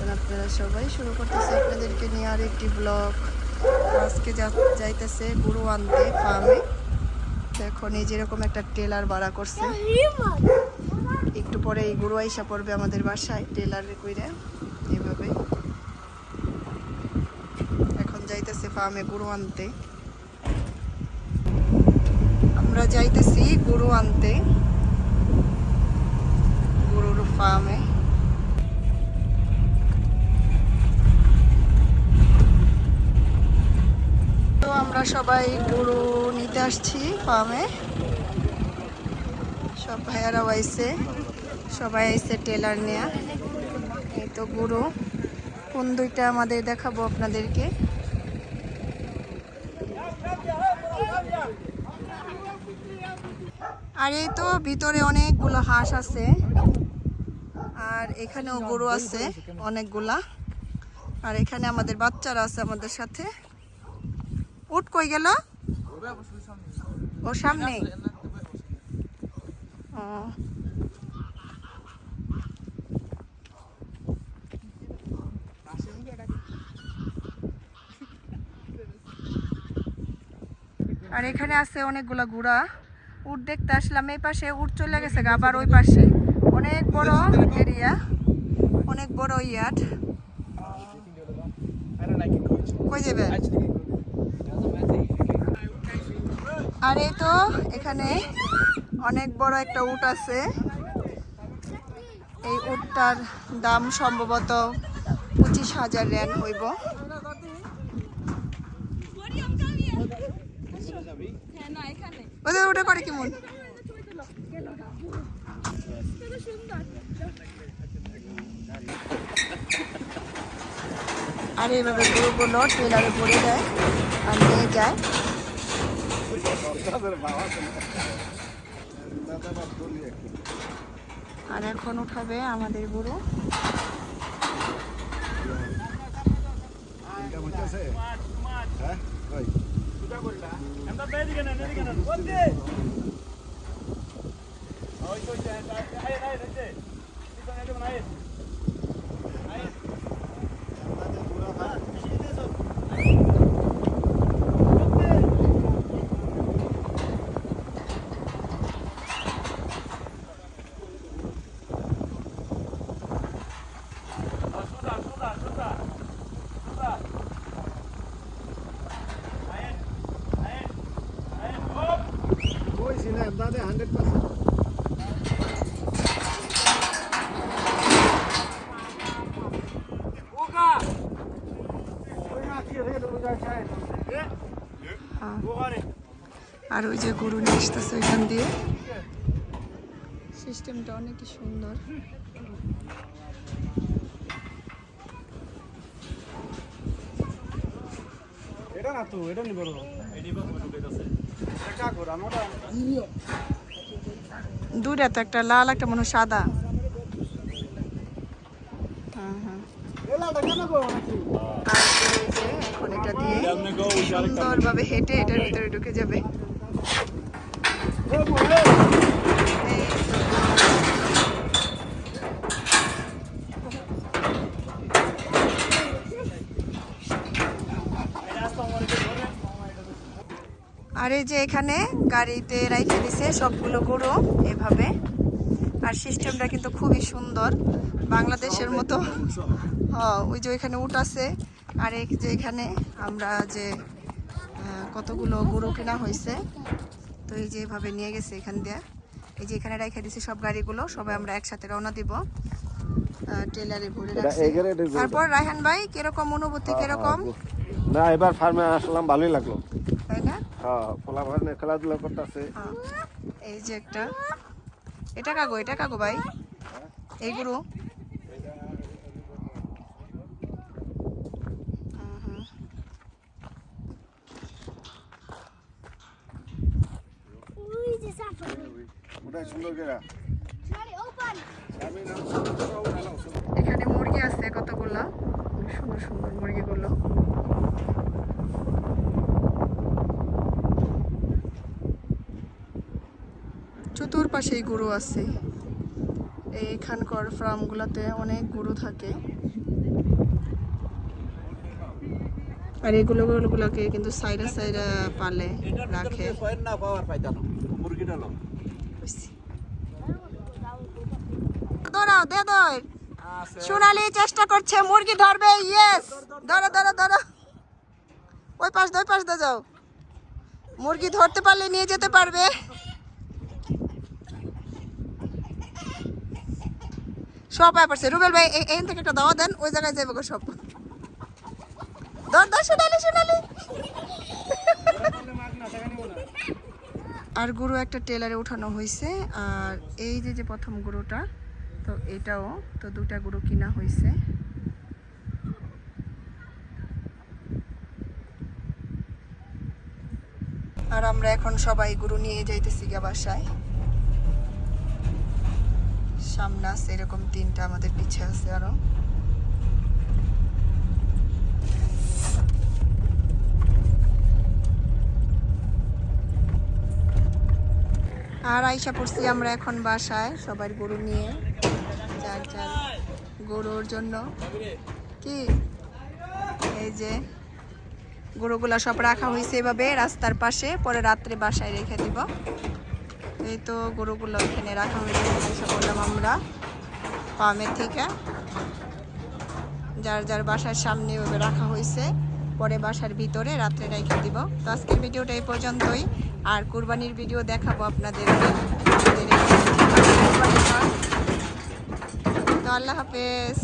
আছেন আপনারা সবাই? শুরু করতেছি আপনাদেরকে নিয়ে আর একটি ব্লগ। আজকে যাইতেছে গরু আনতে ফার্মে। এখন এই যেরকম একটা ট্রেলার ভাড়া করছে, একটু পরে এই গরু আইসা পড়বে আমাদের বাসায় ট্রেলারে কইরা এভাবে। এখন যাইতেছে ফার্মে গরু আনতে, আমরা যাইতেছি গরু আনতে গরুর ফার্মে। তো আমরা সবাই গরু নিতে আসছি ফার্মে, সব ভাইয়ারাও আইছে, সবাই আইছে টেলার নেয়া। এই তো গরু, কোন দুইটা আমাদের দেখাবো আপনাদেরকে। আর এই তো ভিতরে অনেকগুলো হাঁস আছে, আর এখানেও গরু আছে অনেকগুলা, আর এখানে আমাদের বাচ্চারা আছে আমাদের সাথে। উট কই গেল? ও সামনে। ও আর এখানে আছে অনেকগুলা গুড়া। উট দেখতে আসলাম, এই পাশে উট চলে গেছে, আবার ওই পাশে অনেক বড় এরিয়া, অনেক বড় ইয়ার্ড। কই যাবে? আর এই তো এখানে অনেক বড় একটা উট আছে। এই উটটার দাম সম্ভবত 25,000 রেন হইব। ওটা করে কেমন? আর এইভাবে গরুগুলো ট্রেলারে ভরে দেয় আর নিয়ে যায়। আর এখন উঠাবে আমাদের গরু। আর ওই যে গরু নিয়ে আসতেছে ওইখান দিয়ে, সিস্টেমটা অনেকই সুন্দর। দুইটা তো, একটা লাল একটা মনে হয় সাদা। এখন এটা দিয়ে সুন্দরভাবে হেঁটে এটার ভিতরে ঢুকে যাবে। আর এই যে এখানে গাড়িতে রাইখে দিছে সবগুলো গরু এভাবে। আর সিস্টেমটা কিন্তু খুবই সুন্দর, বাংলাদেশের মতো। ওই যে ওইখানে উট আছে, আর এই যে এখানে আমরা যে কতগুলো গরু কেনা হয়েছে, তো এই যে এভাবে নিয়ে গেছে এখান দিয়ে। এই যে এখানে রাইখে দিছে সব গাড়িগুলো, সবাই আমরা একসাথে রওনা দিব ট্রেলারে ভরে রাখছি। তারপর রায়হান ভাই, কিরকম অনুভূতি, কিরকম? না, এবার ফার্মে আসলাম, ভালোই লাগলো, তাই না? পোলাপান খেলাধুলা করতেছে। এই যে একটা, এটা কাগো, এটা কাগো ভাই, এই গরু। এখানে মুরগি আছে কতগুলো, সুন্দর সুন্দর মুরগিগুলো। চতুর্পাশেই গরু আছে। এইখানকার ফার্মগুলোতে অনেক গরু থাকে। আর এগুলোকে কিন্তু সাইডে সাইডে পালে রাখে। ধরাও দে ধর। সোনালি চেষ্টা করছে মুরগি ধরবে। ইয়েস, ধরো ধরো ধরো। ওই পাশ দিয়ে যাও। মুরগি ধরতে পারলে নিয়ে যেতে পারবে। সব পারছে। রুবেল ভাই এখান থেকে একটা দাওয়া দেন, ওই জায়গায় যাবে গো সব। ধর ধর সোনালি। আর গরু একটা টেলারে উঠানো হয়েছে। আর এই যে প্রথম গরুটা, তো এটাও তো দুটা গরু কিনা হয়েছে। আর আমরা এখন সবাই গরু নিয়ে যাইতেছি গা বাসায়। সামনে আছে এরকম 3টা, আমাদের পিছে আছে আরো। আর আইসা পড়ছি আমরা এখন বাসায় সবার গরু নিয়ে। চার গরুর জন্য কি এই যে গরুগুলা সব রাখা হয়েছে এভাবে রাস্তার পাশে, পরে রাত্রে বাসায় রেখে দিব। এই তো গরুগুলো এখানে রাখা হয়েছে। আইসা বললাম আমরা ফার্মের থেকে, যার বাসার সামনে ওভাবে রাখা হয়েছে, পরে বাসার ভিতরে রাত্রে রেখে দিব। তো আজকের ভিডিওটা এই পর্যন্তই। আর কুরবানির ভিডিও দেখাবো আপনাদেরকে। তো আল্লাহ হাফেজ।